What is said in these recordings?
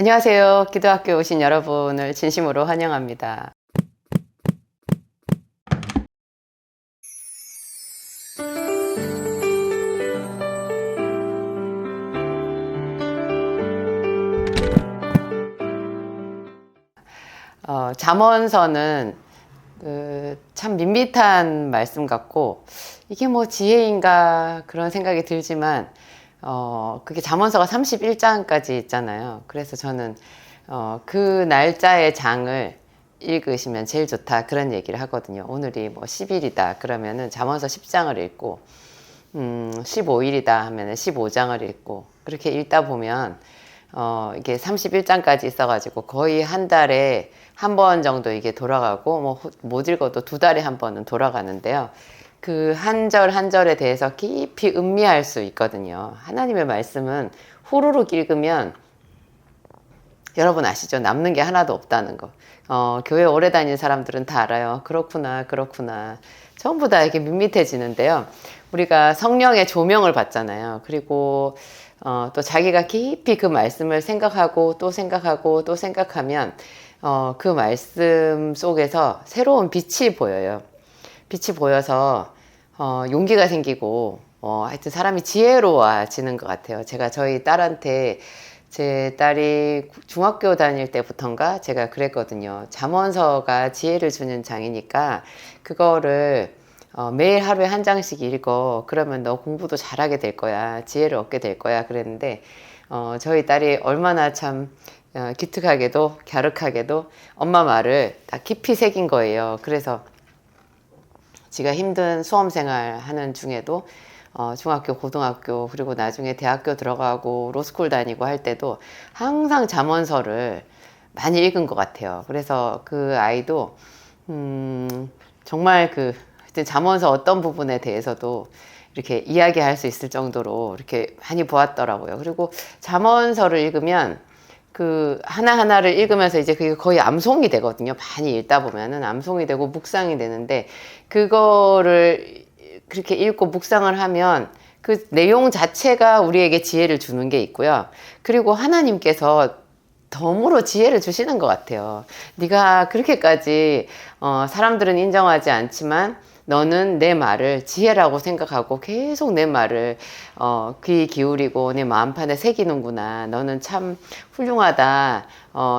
안녕하세요. 기도학교에 오신 여러분을 진심으로 환영합니다. 잠언서는 참 밋밋한 말씀 같고, 이게 뭐 지혜인가 그런 생각이 들지만, 그게 잠언서가 31장까지 있잖아요. 그래서 저는 그 날짜의 장을 읽으시면 제일 좋다 그런 얘기를 하거든요. 오늘이 뭐 10일이다 그러면은 잠언서 10장을 읽고, 15일이다 하면은 15장을 읽고, 그렇게 읽다 보면 이게 31장까지 있어가지고 거의 한 달에 한 번 정도 이게 돌아가고, 뭐 못 읽어도 두 달에 한 번은 돌아가는데요. 그 한 절 한 절에 대해서 깊이 음미할 수 있거든요. 하나님의 말씀은 후루룩 읽으면, 여러분 아시죠? 남는 게 하나도 없다는 거. 교회 오래 다닌 사람들은 다 알아요. 그렇구나, 그렇구나. 전부 다 이렇게 밋밋해지는데요. 우리가 성령의 조명을 받잖아요. 그리고 또 자기가 깊이 그 말씀을 생각하고 또 생각하고 또 생각하면 그 말씀 속에서 새로운 빛이 보여요. 빛이 보여서 용기가 생기고 하여튼 사람이 지혜로워지는 것 같아요. 제가 저희 딸한테, 제 딸이 중학교 다닐 때부터인가 제가 그랬거든요. 잠언서가 지혜를 주는 장이니까 그거를 매일 하루에 한 장씩 읽어. 그러면 너 공부도 잘하게 될 거야. 지혜를 얻게 될 거야. 그랬는데 저희 딸이 얼마나 참 기특하게도 갸륵하게도 엄마 말을 다 깊이 새긴 거예요. 그래서 지가 힘든 수험생활 하는 중에도 중학교, 고등학교, 그리고 나중에 대학교 들어가고 로스쿨 다니고 할 때도 항상 잠언서를 많이 읽은 것 같아요. 그래서 그 아이도 정말 하여튼 잠언서 어떤 부분에 대해서도 이렇게 이야기할 수 있을 정도로 이렇게 많이 보았더라고요. 그리고 잠언서를 읽으면 그 하나하나를 읽으면서 이제 그게 거의 암송이 되거든요. 많이 읽다 보면은 암송이 되고 묵상이 되는데, 그거를 그렇게 읽고 묵상을 하면 그 내용 자체가 우리에게 지혜를 주는 게 있고요. 그리고 하나님께서 덤으로 지혜를 주시는 것 같아요. 네가 그렇게까지 사람들은 인정하지 않지만 너는 내 말을 지혜라고 생각하고 계속 내 말을 귀 기울이고 내 마음판에 새기는구나. 너는 참 훌륭하다.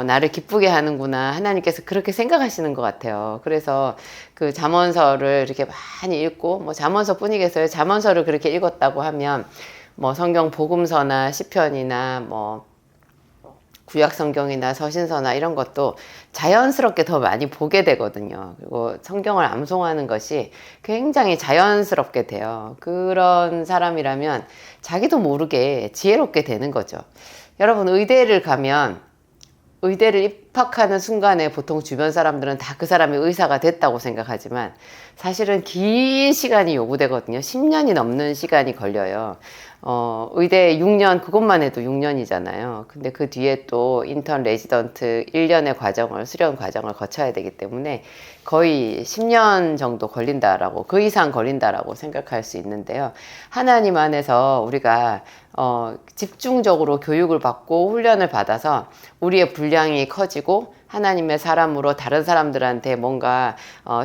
나를 기쁘게 하는구나. 하나님께서 그렇게 생각하시는 것 같아요. 그래서 그 잠언서를 이렇게 많이 읽고, 뭐 잠언서뿐이겠어요. 잠언서를 그렇게 읽었다고 하면 뭐 성경 복음서나 시편이나 뭐 구약 성경이나 서신서나 이런 것도 자연스럽게 더 많이 보게 되거든요. 그리고 성경을 암송하는 것이 굉장히 자연스럽게 돼요. 그런 사람이라면 자기도 모르게 지혜롭게 되는 거죠. 여러분, 의대를 가면 의대를 입학하는 순간에 보통 주변 사람들은 다 그 사람이 의사가 됐다고 생각하지만 사실은 긴 시간이 요구되거든요. 10년이 넘는 시간이 걸려요. 의대 6년, 그것만 해도 6년이잖아요. 근데 그 뒤에 또 인턴 레지던트 1년의 과정을, 수련 과정을 거쳐야 되기 때문에 거의 10년 정도 걸린다라고, 그 이상 걸린다라고 생각할 수 있는데요. 하나님 안에서 우리가 집중적으로 교육을 받고 훈련을 받아서 우리의 분량이 커지고 하나님의 사람으로 다른 사람들한테 뭔가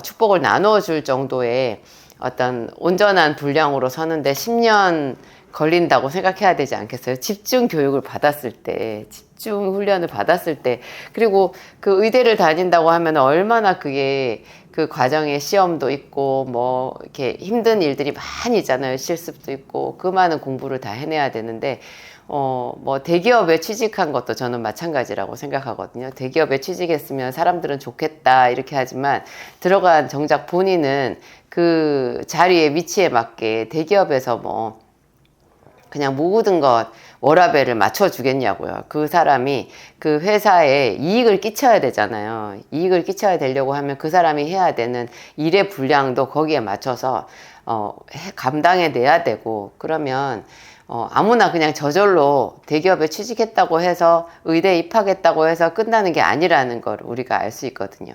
축복을 나누어 줄 정도의 어떤 온전한 분량으로 서는데 10년 걸린다고 생각해야 되지 않겠어요? 집중 교육을 받았을 때, 집중 훈련을 받았을 때, 그리고 그 의대를 다닌다고 하면 얼마나 그게 그 과정에 시험도 있고 뭐 이렇게 힘든 일들이 많이 있잖아요. 실습도 있고 그 많은 공부를 다 해내야 되는데 뭐 대기업에 취직한 것도 저는 마찬가지라고 생각하거든요. 대기업에 취직했으면 사람들은 좋겠다 이렇게 하지만 들어간 정작 본인은 그 자리에 위치에 맞게 대기업에서 뭐 그냥 모든 것 워라밸을 맞춰주겠냐고요. 그 사람이 그 회사에 이익을 끼쳐야 되잖아요. 이익을 끼쳐야 되려고 하면 그 사람이 해야 되는 일의 분량도 거기에 맞춰서 감당해내야 되고, 그러면 아무나 그냥 저절로 대기업에 취직했다고 해서 의대에 입학했다고 해서 끝나는 게 아니라는 걸 우리가 알 수 있거든요.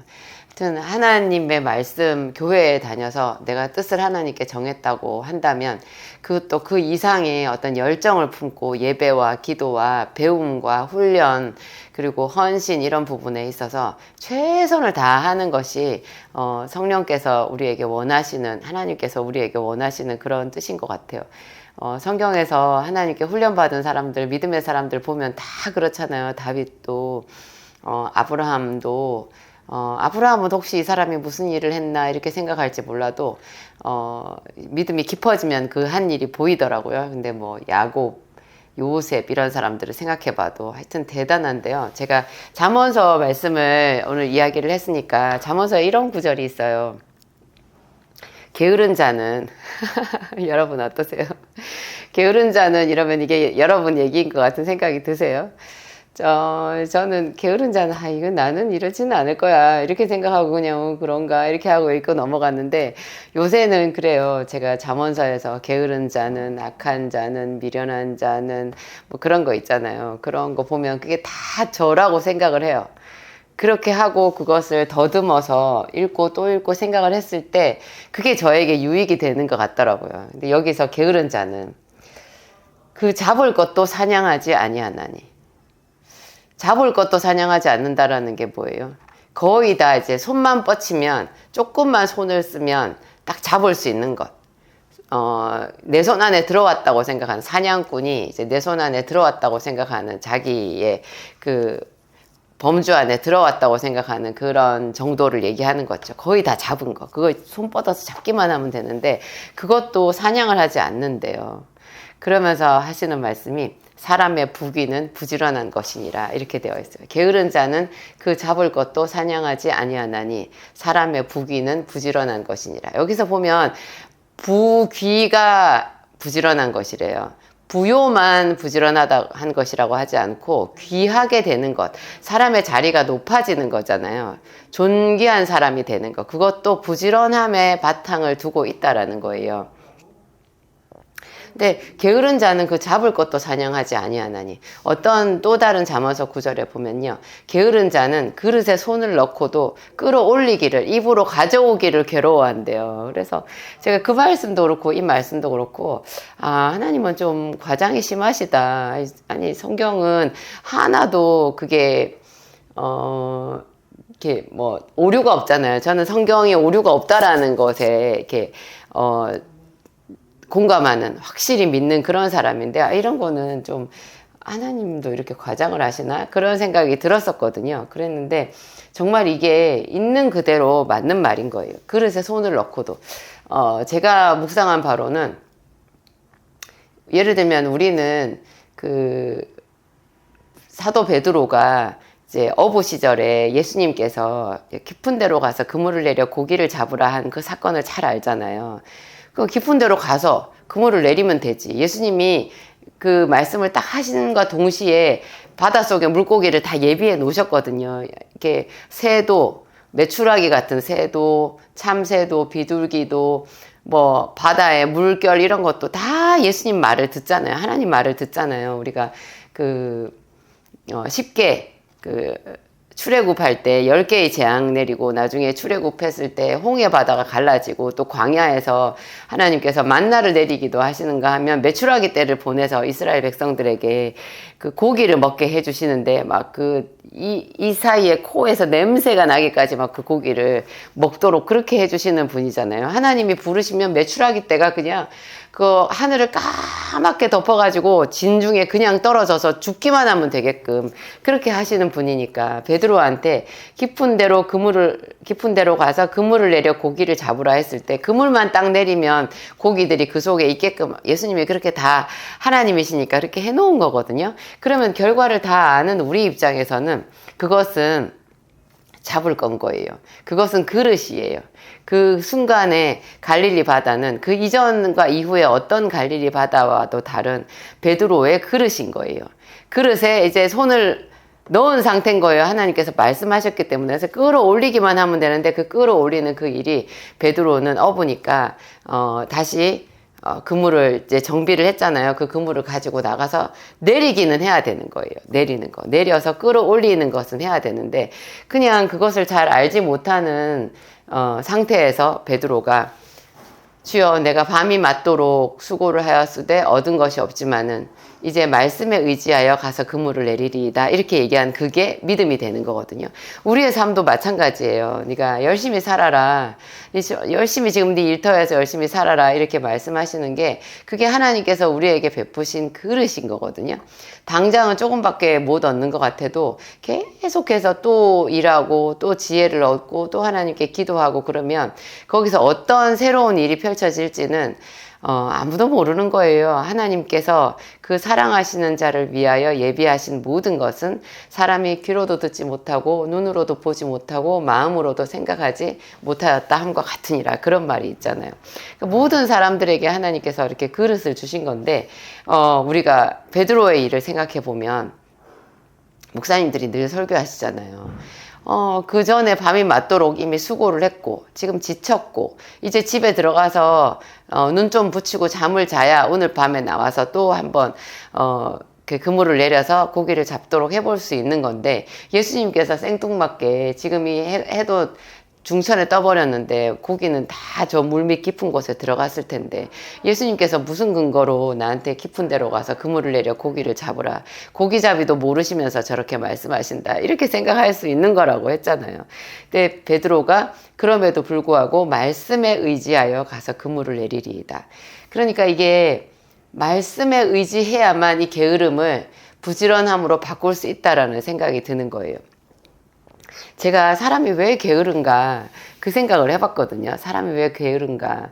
하여튼 하나님의 말씀 교회에 다녀서 내가 뜻을 하나님께 정했다고 한다면 그것도 그 이상의 어떤 열정을 품고 예배와 기도와 배움과 훈련 그리고 헌신 이런 부분에 있어서 최선을 다하는 것이 성령께서 우리에게 원하시는 하나님께서 우리에게 원하시는 그런 뜻인 것 같아요. 성경에서 하나님께 훈련받은 사람들 믿음의 사람들 보면 다 그렇잖아요. 다윗도 아브라함도 아브라함은 혹시 이 사람이 무슨 일을 했나 이렇게 생각할지 몰라도 믿음이 깊어지면 그 한 일이 보이더라고요. 근데 뭐 야곱, 요셉 이런 사람들을 생각해봐도 하여튼 대단한데요. 제가 잠언서 말씀을 오늘 이야기를 했으니까 잠언서에 이런 구절이 있어요. 게으른 자는 여러분 어떠세요? 게으른 자는 이러면 이게 여러분 얘기인 것 같은 생각이 드세요? 저는 게으른 자는 이건 나는 이러지는 않을 거야 이렇게 생각하고 그냥 그런가 이렇게 하고 읽고 넘어갔는데 요새는 그래요. 제가 잠언서에서 게으른 자는 악한 자는 미련한 자는 뭐 그런 거 있잖아요. 그런 거 보면 그게 다 저라고 생각을 해요. 그렇게 하고 그것을 더듬어서 읽고 또 읽고 생각을 했을 때 그게 저에게 유익이 되는 것 같더라고요. 근데 여기서 게으른 자는 그 잡을 것도 사냥하지 아니하나니. 잡을 것도 사냥하지 않는다라는 게 뭐예요? 거의 다 이제 손만 뻗치면 조금만 손을 쓰면 딱 잡을 수 있는 것. 내 손 안에 들어왔다고 생각하는 사냥꾼이 이제 내 손 안에 들어왔다고 생각하는 자기의 그 범주 안에 들어왔다고 생각하는 그런 정도를 얘기하는 거죠. 거의 다 잡은 거. 그거 손 뻗어서 잡기만 하면 되는데 그것도 사냥을 하지 않는데요. 그러면서 하시는 말씀이 사람의 부귀는 부지런한 것이니라 이렇게 되어 있어요. 게으른 자는 그 잡을 것도 사냥하지 아니하나니 사람의 부귀는 부지런한 것이니라. 여기서 보면 부귀가 부지런한 것이래요. 부요만 부지런하다 한 것이라고 하지 않고 귀하게 되는 것, 사람의 자리가 높아지는 거잖아요. 존귀한 사람이 되는 것, 그것도 부지런함에 바탕을 두고 있다라는 거예요. 근데 게으른 자는 그 잡을 것도 사냥하지 아니하나니. 어떤 또 다른 잠언서 구절에 보면요, 게으른 자는 그릇에 손을 넣고도 끌어올리기를, 입으로 가져오기를 괴로워한대요. 그래서 제가 그 말씀도 그렇고 이 말씀도 그렇고 하나님은 좀 과장이 심하시다. 아니 성경은 하나도 그게 이렇게 뭐 오류가 없잖아요. 저는 성경에 오류가 없다라는 것에 이렇게 공감하는, 확실히 믿는 그런 사람인데 이런 거는 좀 하나님도 이렇게 과장을 하시나? 그런 생각이 들었었거든요. 그랬는데 정말 이게 있는 그대로 맞는 말인 거예요. 그릇에 손을 넣고도. 제가 묵상한 바로는 예를 들면 우리는 그 사도 베드로가 이제 어부 시절에 예수님께서 깊은 데로 가서 그물을 내려 고기를 잡으라 한 그 사건을 잘 알잖아요. 그 깊은 데로 가서 그물을 내리면 되지. 예수님이 그 말씀을 딱 하시는과 동시에 바닷속에 물고기를 다 예비해 놓으셨거든요. 이렇게 새도, 메추라기 같은 새도, 참새도, 비둘기도, 뭐 바다의 물결 이런 것도 다 예수님 말을 듣잖아요. 하나님 말을 듣잖아요. 우리가 쉽게 출애굽할 때 10개의 재앙 내리고 나중에 출애굽했을 때 홍해 바다가 갈라지고 또 광야에서 하나님께서 만나를 내리기도 하시는가 하면 메추라기 떼를 보내서 이스라엘 백성들에게 그 고기를 먹게 해주시는데 막 이 사이에 코에서 냄새가 나기까지 막 그 고기를 먹도록 그렇게 해주시는 분이잖아요. 하나님이 부르시면 메추라기 떼가 그냥 그 하늘을 까맣게 덮어가지고 진중에 그냥 떨어져서 죽기만 하면 되게끔 그렇게 하시는 분이니까 베드로한테 깊은 데로 가서 그물을 내려 고기를 잡으라 했을 때 그물만 딱 내리면 고기들이 그 속에 있게끔 예수님이 그렇게 다 하나님이시니까 그렇게 해놓은 거거든요. 그러면 결과를 다 아는 우리 입장에서는 그것은 잡을 건 거예요. 그것은 그릇이에요. 그 순간에 갈릴리 바다는 그 이전과 이후에 어떤 갈릴리 바다와도 다른 베드로의 그릇인 거예요. 그릇에 이제 손을 넣은 상태인 거예요. 하나님께서 말씀하셨기 때문에. 그래서 끌어올리기만 하면 되는데 그 끌어올리는 그 일이 베드로는 어부니까 다시 그물을 이제 정비를 했잖아요. 그 그물을 가지고 나가서 내리기는 해야 되는 거예요. 내리는 거. 내려서 끌어올리는 것은 해야 되는데, 그냥 그것을 잘 알지 못하는, 상태에서 베드로가 주여 내가 밤이 맞도록 수고를 하였으되 얻은 것이 없지만은 이제 말씀에 의지하여 가서 그물을 내리리이다. 이렇게 얘기한 그게 믿음이 되는 거거든요. 우리의 삶도 마찬가지예요. 네가 열심히 살아라. 열심히 지금 네 일터에서 열심히 살아라. 이렇게 말씀하시는 게 그게 하나님께서 우리에게 베푸신 그릇인 거거든요. 당장은 조금밖에 못 얻는 것 같아도 계속해서 또 일하고 또 지혜를 얻고 또 하나님께 기도하고 그러면 거기서 어떤 새로운 일이 펼쳐질지는 아무도 모르는 거예요. 하나님께서 그 사랑하시는 자를 위하여 예비하신 모든 것은 사람이 귀로도 듣지 못하고 눈으로도 보지 못하고 마음으로도 생각하지 못하였다 함과 같으니라. 그런 말이 있잖아요. 모든 사람들에게 하나님께서 이렇게 그릇을 주신 건데 우리가 베드로의 일을 생각해 보면 목사님들이 늘 설교하시잖아요. 그 전에 밤이 맞도록 이미 수고를 했고, 지금 지쳤고, 이제 집에 들어가서, 눈 좀 붙이고 잠을 자야 오늘 밤에 나와서 또 한번, 그 그물을 내려서 고기를 잡도록 해볼 수 있는 건데, 예수님께서 생뚱맞게 지금 이 해도 중천에 떠버렸는데 고기는 다 저 물밑 깊은 곳에 들어갔을 텐데 예수님께서 무슨 근거로 나한테 깊은 데로 가서 그물을 내려 고기를 잡으라. 고기잡이도 모르시면서 저렇게 말씀하신다. 이렇게 생각할 수 있는 거라고 했잖아요. 근데 베드로가 그럼에도 불구하고 말씀에 의지하여 가서 그물을 내리리이다. 그러니까 이게 말씀에 의지해야만 이 게으름을 부지런함으로 바꿀 수 있다라는 생각이 드는 거예요. 제가 사람이 왜 게으른가 그 생각을 해봤거든요. 사람이 왜 게으른가.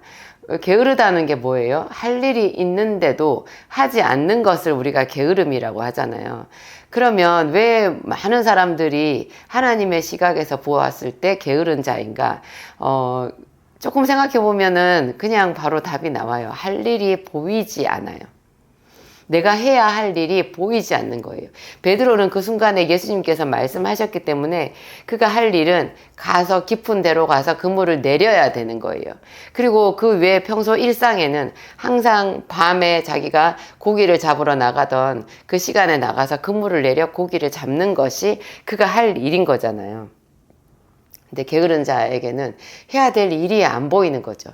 게으르다는 게 뭐예요? 할 일이 있는데도 하지 않는 것을 우리가 게으름이라고 하잖아요. 그러면 왜 많은 사람들이 하나님의 시각에서 보았을 때 게으른 자인가? 조금 생각해 보면은 그냥 바로 답이 나와요. 할 일이 보이지 않아요. 내가 해야 할 일이 보이지 않는 거예요. 베드로는 그 순간에 예수님께서 말씀하셨기 때문에 그가 할 일은 가서 깊은 데로 가서 그물을 내려야 되는 거예요. 그리고 그 외에 평소 일상에는 항상 밤에 자기가 고기를 잡으러 나가던 그 시간에 나가서 그물을 내려 고기를 잡는 것이 그가 할 일인 거잖아요. 근데 게으른 자에게는 해야 될 일이 안 보이는 거죠.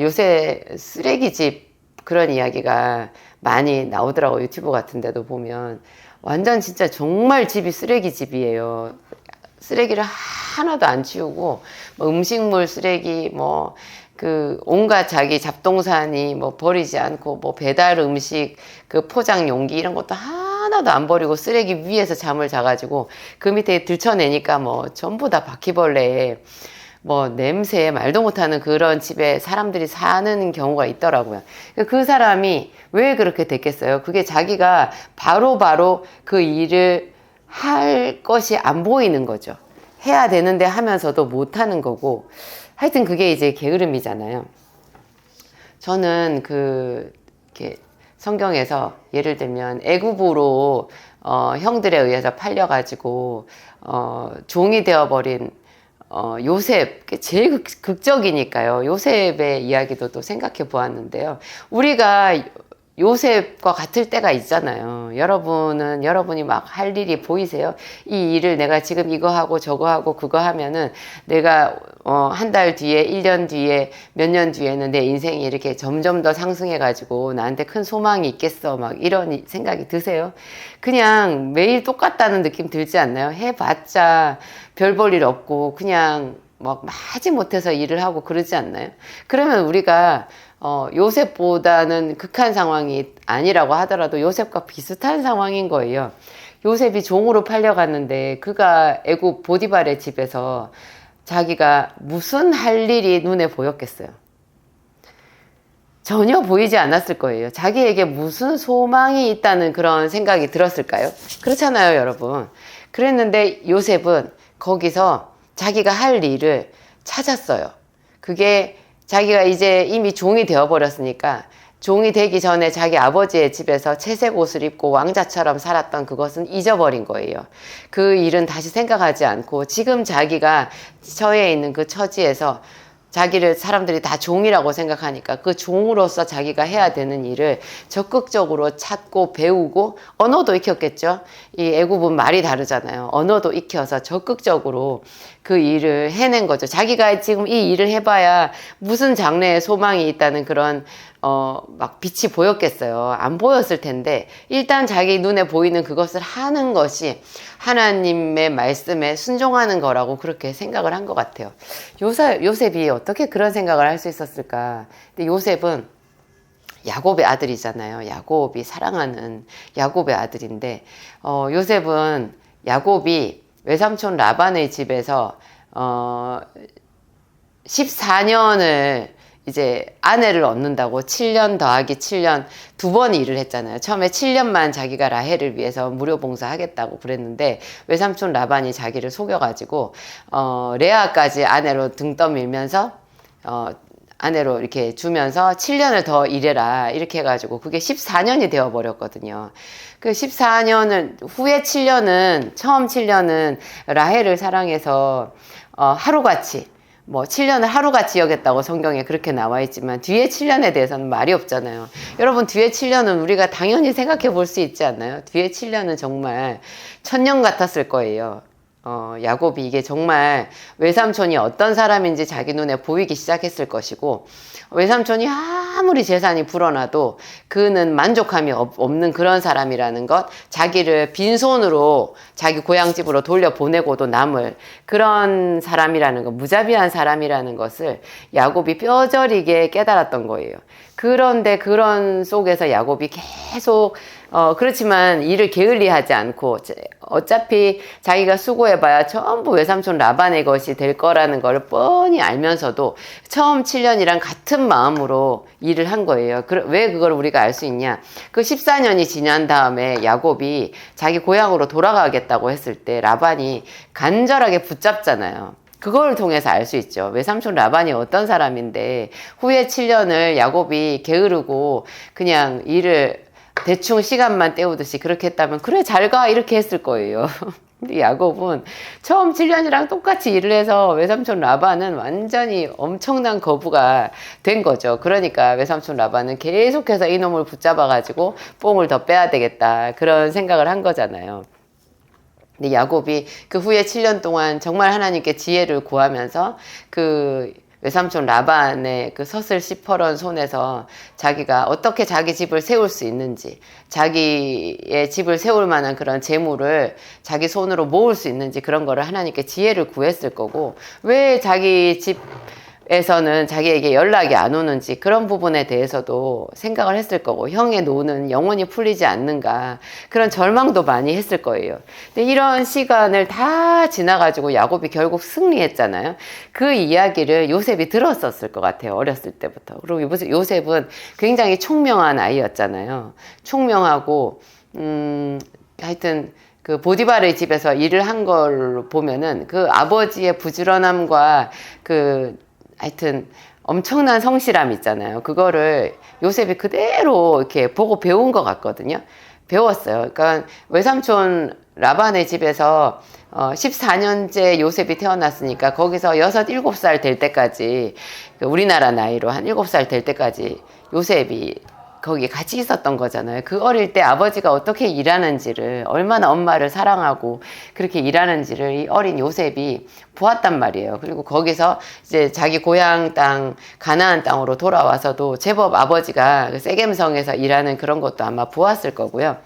요새 쓰레기집 그런 이야기가 많이 나오더라고. 유튜브 같은 데도 보면 완전 진짜 정말 집이 쓰레기 집이에요. 쓰레기를 하나도 안 치우고 뭐 음식물 쓰레기 뭐 그 온갖 자기 잡동사니 뭐 버리지 않고 뭐 배달 음식 그 포장 용기 이런 것도 하나도 안 버리고 쓰레기 위에서 잠을 자가지고 그 밑에 들춰내니까 뭐 전부 다 바퀴벌레에 뭐 냄새에 말도 못하는 그런 집에 사람들이 사는 경우가 있더라고요. 그 사람이 왜 그렇게 됐겠어요? 그게 자기가 바로바로 그 일을 할 것이 안 보이는 거죠. 해야 되는데 하면서도 못하는 거고. 하여튼 그게 이제 게으름이잖아요. 저는 이렇게 성경에서 예를 들면 애굽으로 형들에 의해서 팔려가지고 종이 되어버린 요셉, 제일 극적이니까요. 요셉의 이야기도 또 생각해 보았는데요. 우리가 요셉과 같을 때가 있잖아요. 여러분이 막 할 일이 보이세요? 이 일을 내가 지금 이거 하고 저거 하고 그거 하면은 내가 한 달 뒤에, 1년 뒤에, 몇 년 뒤에는 내 인생이 이렇게 점점 더 상승해가지고 나한테 큰 소망이 있겠어. 막 이런 생각이 드세요? 그냥 매일 똑같다는 느낌 들지 않나요? 해봤자 별 볼 일 없고 그냥 막 하지 못해서 일을 하고 그러지 않나요? 그러면 우리가 요셉보다는 극한 상황이 아니라고 하더라도 요셉과 비슷한 상황인 거예요. 요셉이 종으로 팔려갔는데 그가 애굽 보디발의 집에서 자기가 무슨 할 일이 눈에 보였겠어요? 전혀 보이지 않았을 거예요. 자기에게 무슨 소망이 있다는 그런 생각이 들었을까요? 그렇잖아요, 여러분. 그랬는데 요셉은 거기서 자기가 할 일을 찾았어요. 그게 자기가 이제 이미 종이 되어버렸으니까 종이 되기 전에 자기 아버지의 집에서 채색 옷을 입고 왕자처럼 살았던 그것은 잊어버린 거예요. 그 일은 다시 생각하지 않고 지금 자기가 처해 있는 그 처지에서 자기를 사람들이 다 종이라고 생각하니까 그 종으로서 자기가 해야 되는 일을 적극적으로 찾고 배우고, 언어도 익혔겠죠. 이 애굽은 말이 다르잖아요. 언어도 익혀서 적극적으로 그 일을 해낸 거죠. 자기가 지금 이 일을 해봐야 무슨 장래에 소망이 있다는 그런 막 빛이 보였겠어요. 안 보였을 텐데 일단 자기 눈에 보이는 그것을 하는 것이 하나님의 말씀에 순종하는 거라고 그렇게 생각을 한 것 같아요. 요셉이 어떻게 그런 생각을 할 수 있었을까? 근데 요셉은 야곱의 아들이잖아요. 야곱이 사랑하는 야곱의 아들인데, 요셉은 야곱이 외삼촌 라반의 집에서 14년을 이제 아내를 얻는다고 7년 더하기 7년 두 번 일을 했잖아요. 처음에 7년만 자기가 라헬을 위해서 무료 봉사하겠다고 그랬는데 외삼촌 라반이 자기를 속여가지고 레아까지 아내로 등 떠밀면서 아내로 이렇게 주면서 7년을 더 일해라 이렇게 해가지고 그게 14년이 되어버렸거든요. 그 14년을 후에 7년은 처음 7년은 라헬을 사랑해서 하루같이 뭐 7년을 하루같이 여겼다고 성경에 그렇게 나와 있지만 뒤에 7년에 대해서는 말이 없잖아요. 여러분 뒤에 7년은 우리가 당연히 생각해 볼 수 있지 않나요? 뒤에 7년은 정말 1000년 같았을 거예요. 야곱이 이게 정말 외삼촌이 어떤 사람인지 자기 눈에 보이기 시작했을 것이고, 외삼촌이 아무리 재산이 불어나도 그는 만족함이 없는 그런 사람이라는 것, 자기를 빈손으로 자기 고향집으로 돌려보내고도 남을 그런 사람이라는 것, 무자비한 사람이라는 것을 야곱이 뼈저리게 깨달았던 거예요. 그런데 그런 속에서 야곱이 계속 그렇지만 일을 게을리하지 않고 어차피 자기가 수고해봐야 전부 외삼촌 라반의 것이 될 거라는 걸 뻔히 알면서도 처음 7년이랑 같은 마음으로 일을 한 거예요. 왜 그걸 우리가 알 수 있냐? 그 14년이 지난 다음에 야곱이 자기 고향으로 돌아가겠다고 했을 때 라반이 간절하게 붙잡잖아요. 그걸 통해서 알 수 있죠. 외삼촌 라반이 어떤 사람인데 후에 7년을 야곱이 게으르고 그냥 일을 대충 시간만 때우듯이 그렇게 했다면 그래 잘 가 이렇게 했을 거예요. 근데 야곱은 처음 7년이랑 똑같이 일을 해서 외삼촌 라반은 완전히 엄청난 거부가 된 거죠. 그러니까 외삼촌 라반은 계속해서 이놈을 붙잡아 가지고 뽕을 더 빼야 되겠다 그런 생각을 한 거잖아요. 근데 야곱이 그 후에 7년 동안 정말 하나님께 지혜를 구하면서 그 외삼촌 라반의 그 서슬 시퍼런 손에서 자기가 어떻게 자기 집을 세울 수 있는지, 자기의 집을 세울 만한 그런 재물을 자기 손으로 모을 수 있는지 그런 거를 하나님께 지혜를 구했을 거고, 왜 자기 집에서는 자기에게 연락이 안 오는지 그런 부분에 대해서도 생각을 했을 거고, 형의 노는 영원히 풀리지 않는가 그런 절망도 많이 했을 거예요. 근데 이런 시간을 다 지나가지고 야곱이 결국 승리했잖아요. 그 이야기를 요셉이 들었었을 것 같아요. 어렸을 때부터. 그리고 요셉은 굉장히 총명한 아이였잖아요. 총명하고 하여튼 그 보디발의 집에서 일을 한 걸 보면은 그 아버지의 부지런함과 그 하여튼 엄청난 성실함 있잖아요. 그거를 요셉이 그대로 이렇게 보고 배운 것 같거든요. 배웠어요. 그러니까 외삼촌 라반의 집에서 14년째 요셉이 태어났으니까 거기서 6, 7살 될 때까지, 우리나라 나이로 한 7살 될 때까지 요셉이 거기 같이 있었던 거잖아요. 그 어릴 때 아버지가 어떻게 일하는지를, 얼마나 엄마를 사랑하고 그렇게 일하는지를 이 어린 요셉이 보았단 말이에요. 그리고 거기서 이제 자기 고향 땅, 가나안 땅으로 돌아와서도 제법 아버지가 그 세겜성에서 일하는 그런 것도 아마 보았을 거고요.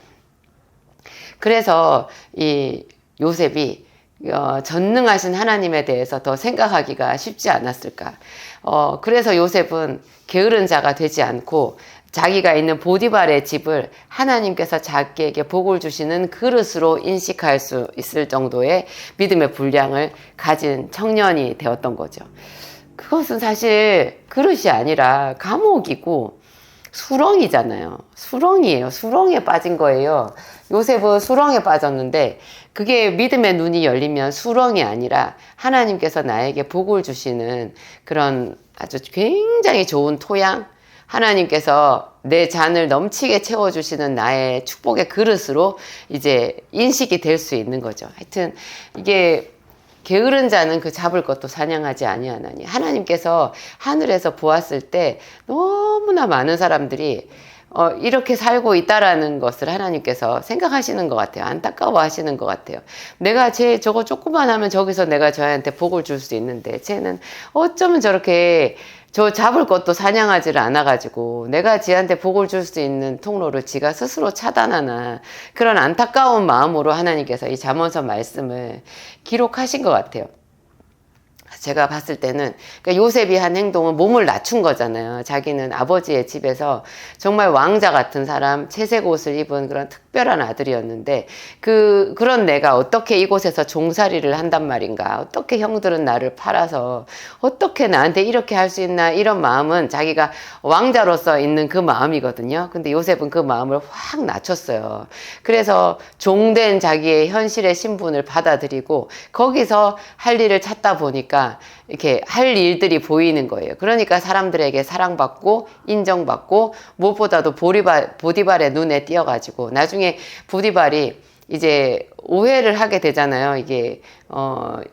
그래서 이 요셉이 전능하신 하나님에 대해서 더 생각하기가 쉽지 않았을까. 그래서 요셉은 게으른 자가 되지 않고 자기가 있는 보디발의 집을 하나님께서 자기에게 복을 주시는 그릇으로 인식할 수 있을 정도의 믿음의 분량을 가진 청년이 되었던 거죠. 그것은 사실 그릇이 아니라 감옥이고 수렁이잖아요. 수렁이에요. 수렁에 빠진 거예요. 요셉은 수렁에 빠졌는데 그게 믿음의 눈이 열리면 수렁이 아니라 하나님께서 나에게 복을 주시는 그런 아주 굉장히 좋은 토양, 하나님께서 내 잔을 넘치게 채워주시는 나의 축복의 그릇으로 이제 인식이 될 수 있는 거죠. 하여튼 이게 게으른 자는 그 잡을 것도 사냥하지 아니하나니. 하나님께서 하늘에서 보았을 때 너무나 많은 사람들이 이렇게 살고 있다라는 것을 하나님께서 생각하시는 것 같아요. 안타까워 하시는 것 같아요. 내가 저거 조금만 하면 저기서 내가 저한테 복을 줄 수 있는데, 쟤는 어쩌면 저렇게 저 잡을 것도 사냥하지를 않아가지고 내가 지한테 복을 줄 수 있는 통로를 지가 스스로 차단하나, 그런 안타까운 마음으로 하나님께서 이 잠언서 말씀을 기록하신 것 같아요. 제가 봤을 때는, 그러니까 요셉이 한 행동은 몸을 낮춘 거잖아요. 자기는 아버지의 집에서 정말 왕자 같은 사람, 채색 옷을 입은 그런 특별한 아들이었는데, 그런 내가 어떻게 이곳에서 종살이를 한단 말인가, 어떻게 형들은 나를 팔아서 어떻게 나한테 이렇게 할 수 있나, 이런 마음은 자기가 왕자로서 있는 그 마음이거든요. 근데 요셉은 그 마음을 확 낮췄어요. 그래서 종된 자기의 현실의 신분을 받아들이고 거기서 할 일을 찾다 보니까 이렇게 할 일들이 보이는 거예요. 그러니까 사람들에게 사랑받고 인정받고, 무엇보다도 보디발의 눈에 띄어가지고 나중에 보디발이 이제 오해를 하게 되잖아요. 이게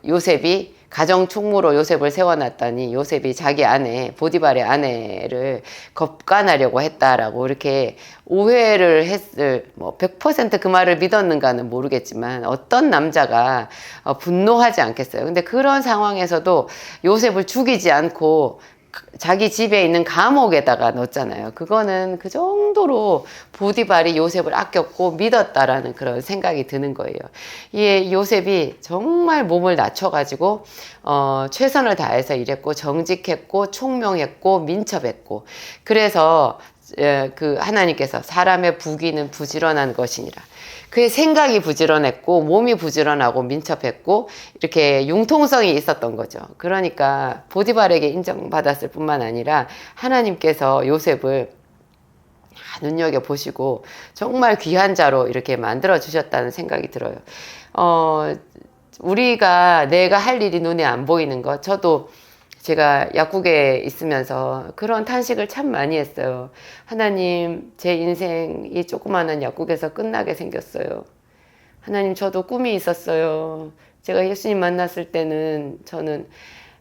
요셉이 가정 충무로 요셉을 세워놨더니 요셉이 자기 아내, 보디발의 아내를 겁간하려고 했다라고 이렇게 오해를 했을, 100% 그 말을 믿었는가는 모르겠지만 어떤 남자가 분노하지 않겠어요. 근데 그런 상황에서도 요셉을 죽이지 않고 자기 집에 있는 감옥에다가 넣었잖아요. 그거는 그 정도로 보디발이 요셉을 아꼈고 믿었다라는 그런 생각이 드는 거예요. 이 요셉이 정말 몸을 낮춰가지고 최선을 다해서 일했고, 정직했고, 총명했고, 민첩했고, 그래서 그 하나님께서 사람의 부귀는 부지런한 것이니라. 그의 생각이 부지런했고, 몸이 부지런하고 민첩했고, 이렇게 융통성이 있었던 거죠. 그러니까 보디발에게 인정받았을 뿐만 아니라 하나님께서 요셉을 눈여겨보시고 정말 귀한 자로 이렇게 만들어 주셨다는 생각이 들어요. 우리가 내가 할 일이 눈에 안 보이는 것, 저도 제가 약국에 있으면서 그런 탄식을 참 많이 했어요. 하나님, 제 인생이 조그마한 약국에서 끝나게 생겼어요. 하나님, 저도 꿈이 있었어요. 제가 예수님 만났을 때는 저는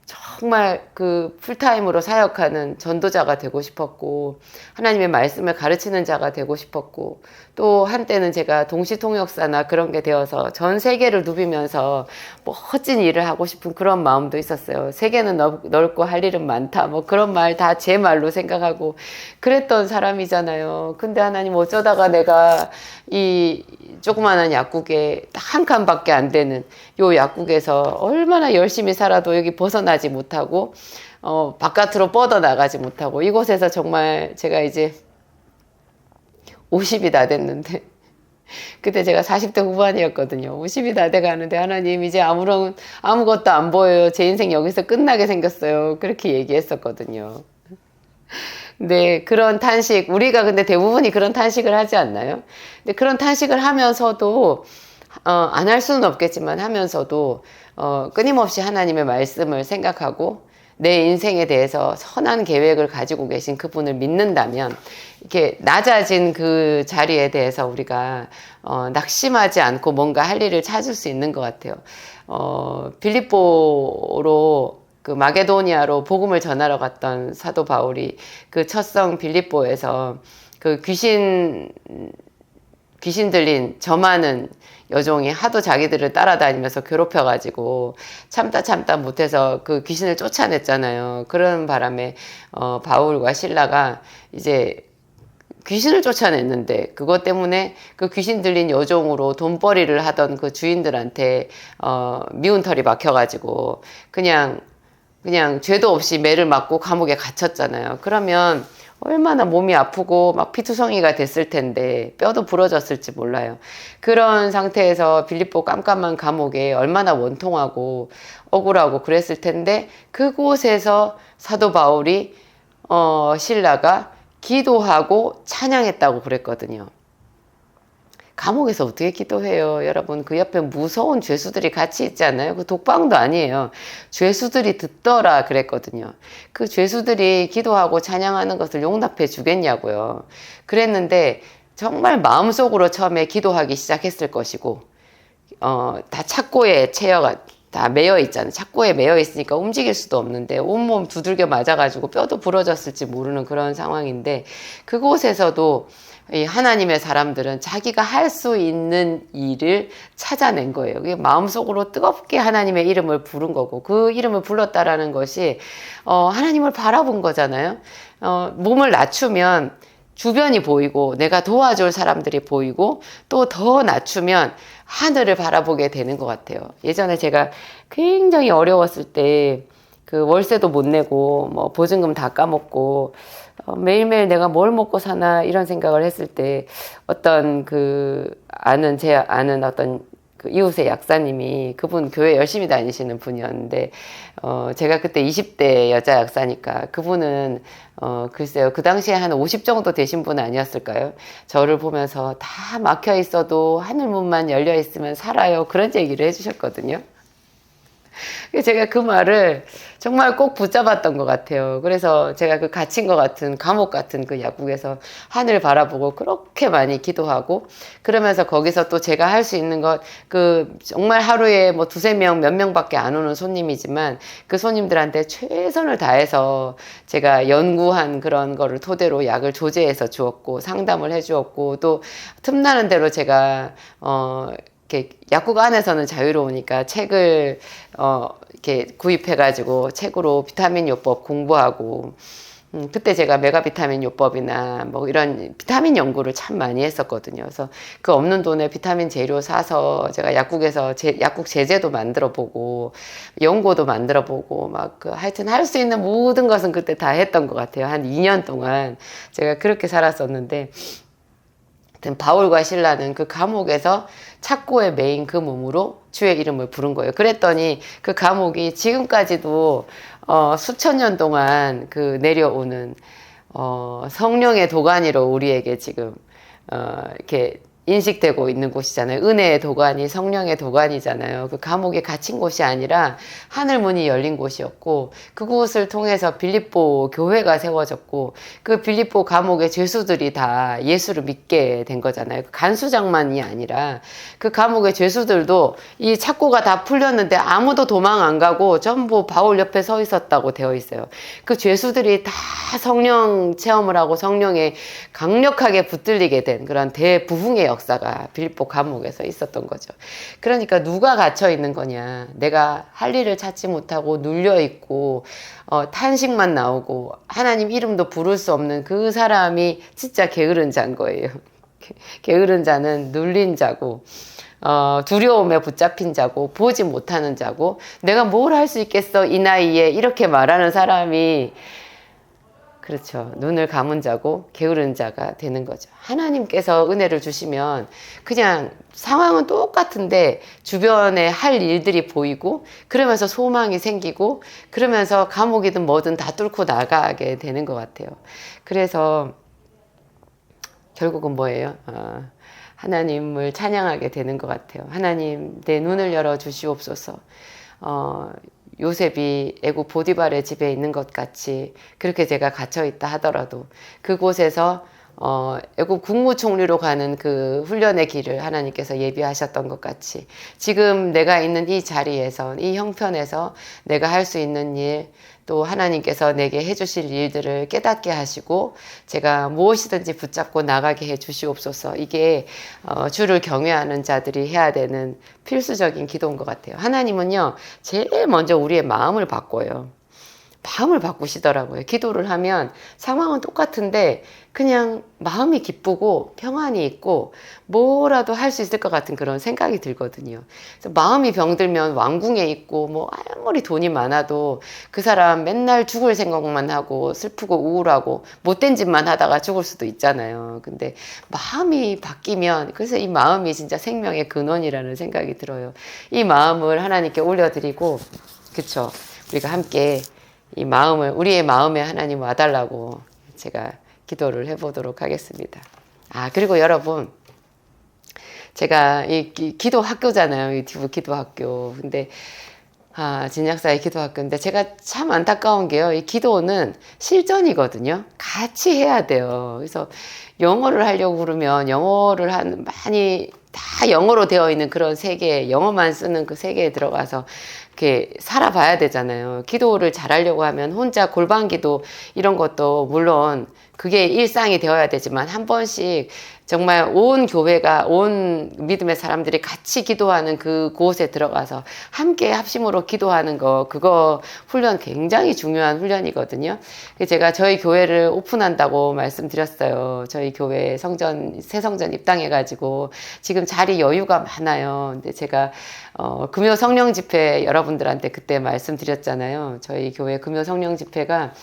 정말 그 풀타임으로 사역하는 전도자가 되고 싶었고, 하나님의 말씀을 가르치는 자가 되고 싶었고, 또 한때는 제가 동시통역사나 그런 게 되어서 전 세계를 누비면서 멋진 일을 하고 싶은 그런 마음도 있었어요. 세계는 넓고 할 일은 많다, 그런 말 다 제 말로 생각하고 그랬던 사람이잖아요. 근데 하나님, 어쩌다가 내가 이 조그마한 약국에 한 칸밖에 안 되는 요 약국에서 얼마나 열심히 살아도 여기 벗어나지 못하고 바깥으로 뻗어나가지 못하고, 이곳에서 정말 제가 이제 50이 다 됐는데, 그때 제가 40대 후반이었거든요. 50이 다 돼가는데, 하나님, 이제 아무것도 안 보여요. 제 인생 여기서 끝나게 생겼어요. 그렇게 얘기했었거든요. 네, 그런 탄식, 우리가 근데 대부분이 그런 탄식을 하지 않나요? 근데 그런 탄식을 하면서도, 안 할 수는 없겠지만 하면서도, 끊임없이 하나님의 말씀을 생각하고, 내 인생에 대해서 선한 계획을 가지고 계신 그분을 믿는다면, 이렇게 낮아진 그 자리에 대해서 우리가, 낙심하지 않고 뭔가 할 일을 찾을 수 있는 것 같아요. 빌립보로, 그 마게도니아로 복음을 전하러 갔던 사도 바울이 그 첫성 빌립보에서 그 귀신 들린 점하는 여종이 하도 자기들을 따라다니면서 괴롭혀가지고 참다 못해서 그 귀신을 쫓아냈잖아요. 그런 바람에 바울과 실라가 이제 귀신을 쫓아냈는데, 그것 때문에 그 귀신 들린 여종으로 돈벌이를 하던 그 주인들한테 미운 털이 박혀가지고 그냥 죄도 없이 매를 맞고 감옥에 갇혔잖아요. 그러면 얼마나 몸이 아프고 막 피투성이가 됐을 텐데, 뼈도 부러졌을지 몰라요. 그런 상태에서 빌립보 깜깜한 감옥에 얼마나 원통하고 억울하고 그랬을 텐데, 그곳에서 사도 바울이 실라가 기도하고 찬양했다고 그랬거든요. 감옥에서 어떻게 기도해요? 여러분, 그 옆에 무서운 죄수들이 같이 있지 않나요? 그 독방도 아니에요. 죄수들이 듣더라 그랬거든요. 그 죄수들이 기도하고 찬양하는 것을 용납해 주겠냐고요. 그랬는데 정말 마음속으로 처음에 기도하기 시작했을 것이고, 다 착고에 다 매여 있잖아요. 착고에 매여 있으니까 움직일 수도 없는데 온몸 두들겨 맞아가지고 뼈도 부러졌을지 모르는 그런 상황인데 그곳에서도 이 하나님의 사람들은 자기가 할 수 있는 일을 찾아낸 거예요. 그게 마음속으로 뜨겁게 하나님의 이름을 부른 거고 그 이름을 불렀다라는 것이 하나님을 바라본 거잖아요. 몸을 낮추면 주변이 보이고 내가 도와줄 사람들이 보이고 또 더 낮추면 하늘을 바라보게 되는 것 같아요. 예전에 제가 굉장히 어려웠을 때 그 월세도 못 내고 뭐 보증금 다 까먹고 매일매일 내가 뭘 먹고 사나 이런 생각을 했을 때 어떤 제 아는 어떤 그 이웃의 약사님이 그분 교회 열심히 다니시는 분이었는데 제가 그때 20대 여자 약사니까 그분은 글쎄요 그 당시에 한 50 정도 되신 분 아니었을까요? 저를 보면서 다 막혀 있어도 하늘문만 열려 있으면 살아요 그런 얘기를 해주셨거든요. 제가 그 말을 정말 꼭 붙잡았던 것 같아요. 그래서 제가 그 갇힌 것 같은 감옥 같은 그 약국에서 하늘 바라보고 그렇게 많이 기도하고 그러면서 거기서 또 제가 할 수 있는 것 정말 하루에 뭐 두세 명 몇 명밖에 안 오는 손님이지만 그 손님들한테 최선을 다해서 제가 연구한 그런 거를 토대로 약을 조제해서 주었고 상담을 해 주었고 또 틈나는 대로 제가 이렇게 약국 안에서는 자유로우니까 책을 이렇게 구입해가지고 책으로 비타민 요법 공부하고 그때 제가 메가비타민 요법이나 뭐 이런 비타민 연구를 참 많이 했었거든요. 그래서 그 없는 돈에 비타민 재료 사서 제가 약국에서 약국 제제도 만들어 보고 연고도 만들어 보고 막 하여튼 할 수 있는 모든 것은 그때 다 했던 것 같아요. 한 2년 동안 제가 그렇게 살았었는데 바울과 실라는 그 감옥에서 착고에 매인 그 몸으로 주의 이름을 부른 거예요. 그랬더니 그 감옥이 지금까지도 수천 년 동안 내려오는 성령의 도가니로 우리에게 지금 이렇게 인식되고 있는 곳이잖아요. 은혜의 도가니, 성령의 도가니잖아요. 그 감옥에 갇힌 곳이 아니라 하늘문이 열린 곳이었고 그곳을 통해서 빌립보 교회가 세워졌고 그 빌립보 감옥의 죄수들이 다 예수를 믿게 된 거잖아요. 간수장만이 아니라 그 감옥의 죄수들도 이 착고가 다 풀렸는데 아무도 도망 안 가고 전부 바울 옆에 서 있었다고 되어 있어요. 그 죄수들이 다 성령 체험을 하고 성령에 강력하게 붙들리게 된 그런 대부흥의 역사가 빌립보 감옥에서 있었던 거죠. 그러니까 누가 갇혀 있는 거냐? 내가 할 일을 찾지 못하고 눌려 있고 탄식만 나오고 하나님 이름도 부를 수 없는 그 사람이 진짜 게으른 자인 거예요. 게으른 자는 눌린 자고 두려움에 붙잡힌 자고 보지 못하는 자고 내가 뭘 할 수 있겠어 이 나이에 이렇게 말하는 사람이 그렇죠. 눈을 감은 자고 게으른 자가 되는 거죠. 하나님께서 은혜를 주시면 그냥 상황은 똑같은데 주변에 할 일들이 보이고 그러면서 소망이 생기고 그러면서 감옥이든 뭐든 다 뚫고 나가게 되는 것 같아요. 그래서 결국은 뭐예요? 하나님을 찬양하게 되는 것 같아요. 하나님 내 눈을 열어 주시옵소서. 요셉이 애국 보디발의 집에 있는 것 같이 그렇게 제가 갇혀 있다 하더라도 그곳에서 애국 국무총리로 가는 그 훈련의 길을 하나님께서 예비하셨던 것 같이 지금 내가 있는 이 자리에서 이 형편에서 내가 할 수 있는 일 또 하나님께서 내게 해주실 일들을 깨닫게 하시고 제가 무엇이든지 붙잡고 나가게 해 주시옵소서. 이게 주를 경외하는 자들이 해야 되는 필수적인 기도인 것 같아요. 하나님은요 제일 먼저 우리의 마음을 바꿔요. 마음을 바꾸시더라고요. 기도를 하면 상황은 똑같은데 그냥 마음이 기쁘고 평안이 있고 뭐라도 할 수 있을 것 같은 그런 생각이 들거든요. 그래서 마음이 병들면 왕궁에 있고 뭐 아무리 돈이 많아도 그 사람 맨날 죽을 생각만 하고 슬프고 우울하고 못된 짓만 하다가 죽을 수도 있잖아요. 근데 마음이 바뀌면 그래서 이 마음이 진짜 생명의 근원이라는 생각이 들어요. 이 마음을 하나님께 올려드리고 그쵸? 우리가 함께 이 마음을 우리의 마음에 하나님 와달라고 제가 기도를 해보도록 하겠습니다. 그리고 여러분 제가 이 기도 학교잖아요. 유튜브 기도 학교. 근데 진약사의 기도 학교인데 제가 참 안타까운 게요. 이 기도는 실전이거든요. 같이 해야 돼요. 그래서 영어를 하려고 그러면 영어를 많이 다 영어로 되어 있는 그런 세계, 영어만 쓰는 그 세계에 들어가서 이렇게 살아봐야 되잖아요. 기도를 잘하려고 하면 혼자 골방 기도 이런 것도 물론 그게 일상이 되어야 되지만 한 번씩 정말 온 교회가, 온 믿음의 사람들이 같이 기도하는 그곳에 들어가서 함께 합심으로 기도하는 거, 그거 훈련 굉장히 중요한 훈련이거든요. 제가 저희 교회를 오픈한다고 말씀드렸어요. 저희 교회 성전, 새 성전 입당해가지고 지금 자리 여유가 많아요. 근데 제가 금요 성령 집회 여러분들한테 그때 말씀드렸잖아요. 저희 교회 금요 성령 집회가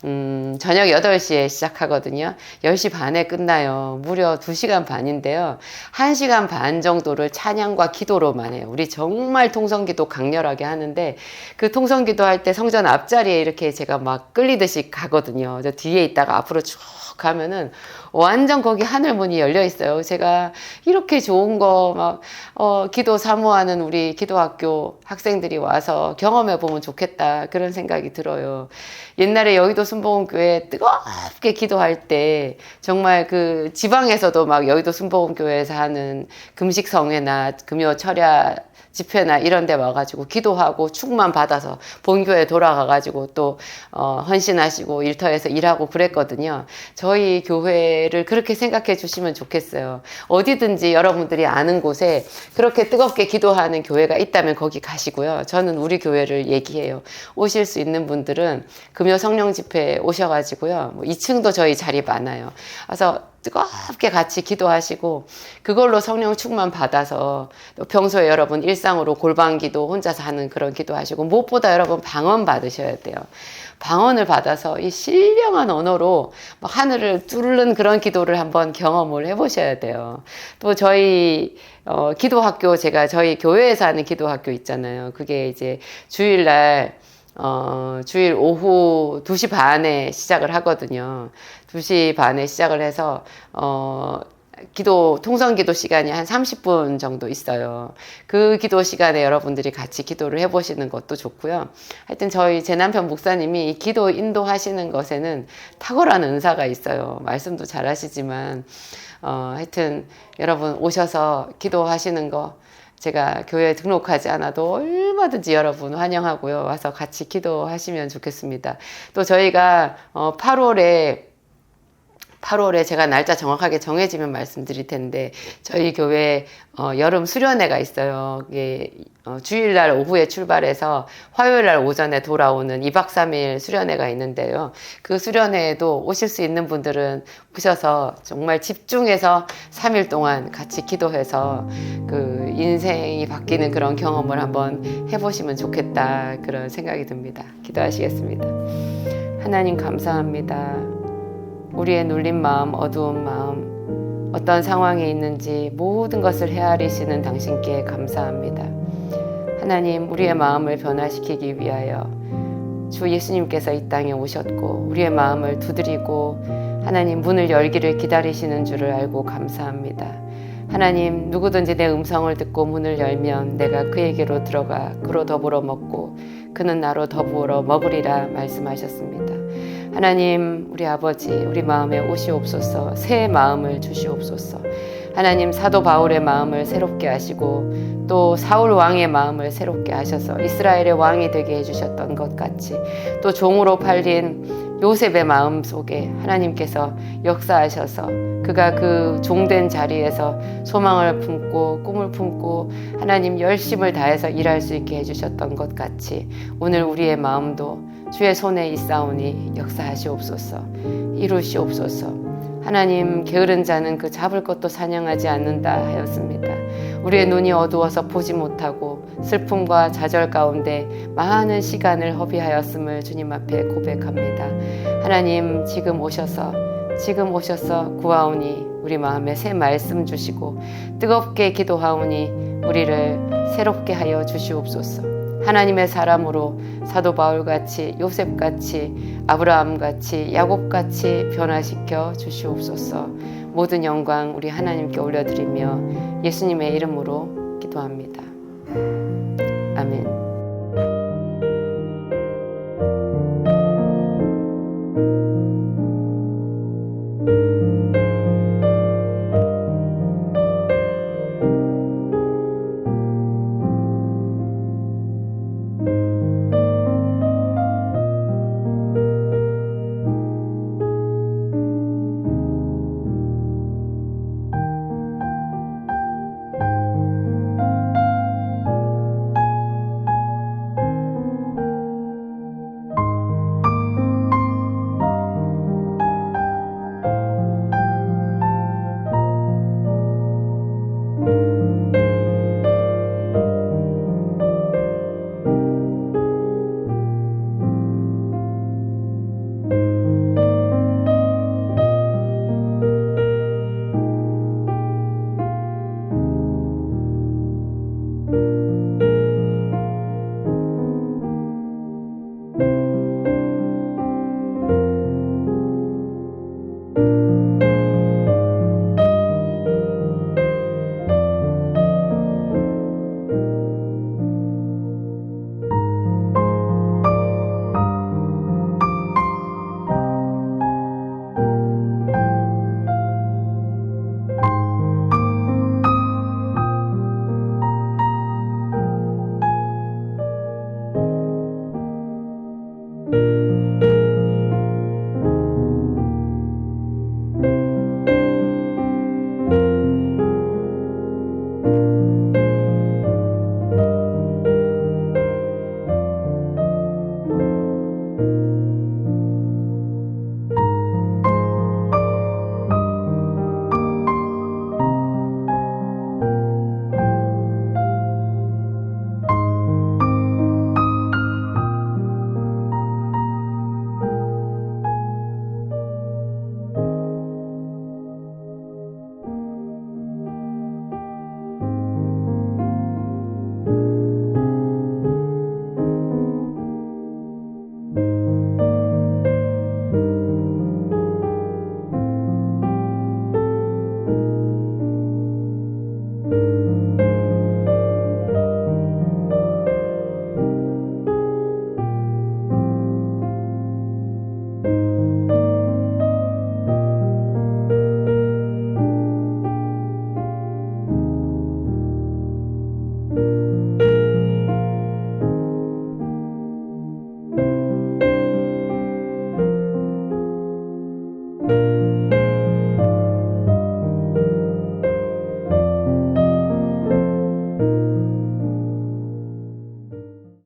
저녁 8시에 시작하거든요. 10시 반에 끝나요. 무려 2시간 반인데요. 1시간 반 정도를 찬양과 기도로만 해요. 우리 정말 통성기도 강렬하게 하는데 그 통성기도 할 때 성전 앞자리에 이렇게 제가 막 끌리듯이 가거든요. 저 뒤에 있다가 앞으로 쭉 가면은 완전 거기 하늘 문이 열려 있어요. 제가 이렇게 좋은 거 막 기도 사모하는 우리 기도학교 학생들이 와서 경험해 보면 좋겠다 그런 생각이 들어요. 옛날에 여의도 순복음교회 뜨겁게 기도할 때 정말 그 지방에서도 막 여의도 순복음교회에서 하는 금식 성회나 금요 철야 집회나 이런 데 와가지고 기도하고 축만 받아서 본교회 돌아가가지고 또 헌신하시고 일터에서 일하고 그랬거든요. 저희 교회를 그렇게 생각해 주시면 좋겠어요. 어디든지 여러분들이 아는 곳에 그렇게 뜨겁게 기도하는 교회가 있다면 거기 가시고요. 저는 우리 교회를 얘기해요. 오실 수 있는 분들은 금요 성령 집회에 오셔가지고요. 뭐 2층도 저희 자리 많아요. 그래서 뜨겁게 같이 기도하시고 그걸로 성령 충만 받아서 평소에 여러분 일상으로 골방 기도 혼자서 하는 그런 기도하시고 무엇보다 여러분 방언 받으셔야 돼요. 방언을 받아서 이 신령한 언어로 막 하늘을 뚫는 그런 기도를 한번 경험을 해보셔야 돼요. 또 저희 기도학교, 제가 저희 교회에서 하는 기도학교 있잖아요. 그게 이제 주일날 주일 오후 2시 반에 시작을 하거든요. 2시 반에 시작을 해서 통성 기도 시간이 한 30분 정도 있어요. 그 기도 시간에 여러분들이 같이 기도를 해보시는 것도 좋고요. 하여튼 제 남편 목사님이 이 기도 인도하시는 것에는 탁월한 은사가 있어요. 말씀도 잘 하시지만 하여튼 여러분 오셔서 기도하시는 거 제가 교회에 등록하지 않아도 얼마든지 여러분 환영하고요. 와서 같이 기도하시면 좋겠습니다. 또 저희가 8월에 제가 날짜 정확하게 정해지면 말씀드릴 텐데 저희 교회 여름 수련회가 있어요. 이게 주일날 오후에 출발해서 화요일날 오전에 돌아오는 2박 3일 수련회가 있는데요. 그 수련회에도 오실 수 있는 분들은 오셔서 정말 집중해서 3일 동안 같이 기도해서 그 인생이 바뀌는 그런 경험을 한번 해보시면 좋겠다 그런 생각이 듭니다. 기도하시겠습니다. 하나님 감사합니다. 우리의 눌린 마음, 어두운 마음, 어떤 상황에 있는지 모든 것을 헤아리시는 당신께 감사합니다. 하나님, 우리의 마음을 변화시키기 위하여 주 예수님께서 이 땅에 오셨고 우리의 마음을 두드리고 하나님 문을 열기를 기다리시는 줄을 알고 감사합니다. 하나님, 누구든지 내 음성을 듣고 문을 열면 내가 그에게로 들어가 그로 더불어 먹고 그는 나로 더불어 먹으리라 말씀하셨습니다. 하나님, 우리 아버지, 우리 마음에 오시옵소서. 새 마음을 주시옵소서. 하나님, 사도 바울의 마음을 새롭게 하시고 또 사울 왕의 마음을 새롭게 하셔서 이스라엘의 왕이 되게 해주셨던 것 같이 또 종으로 팔린 요셉의 마음 속에 하나님께서 역사하셔서 그가 그 종된 자리에서 소망을 품고 꿈을 품고 하나님 열심을 다해서 일할 수 있게 해주셨던 것 같이 오늘 우리의 마음도 주의 손에 있사오니 역사하시옵소서. 이루시옵소서. 하나님, 게으른 자는 그 잡을 것도 사냥하지 않는다 하였습니다. 우리의 눈이 어두워서 보지 못하고 슬픔과 좌절 가운데 많은 시간을 허비하였음을 주님 앞에 고백합니다. 하나님, 지금 오셔서 구하오니 우리 마음에 새 말씀 주시고 뜨겁게 기도하오니 우리를 새롭게 하여 주시옵소서. 하나님의 사람으로 사도 바울같이 요셉같이 아브라함같이 야곱같이 변화시켜 주시옵소서. 모든 영광 우리 하나님께 올려드리며 예수님의 이름으로 기도합니다.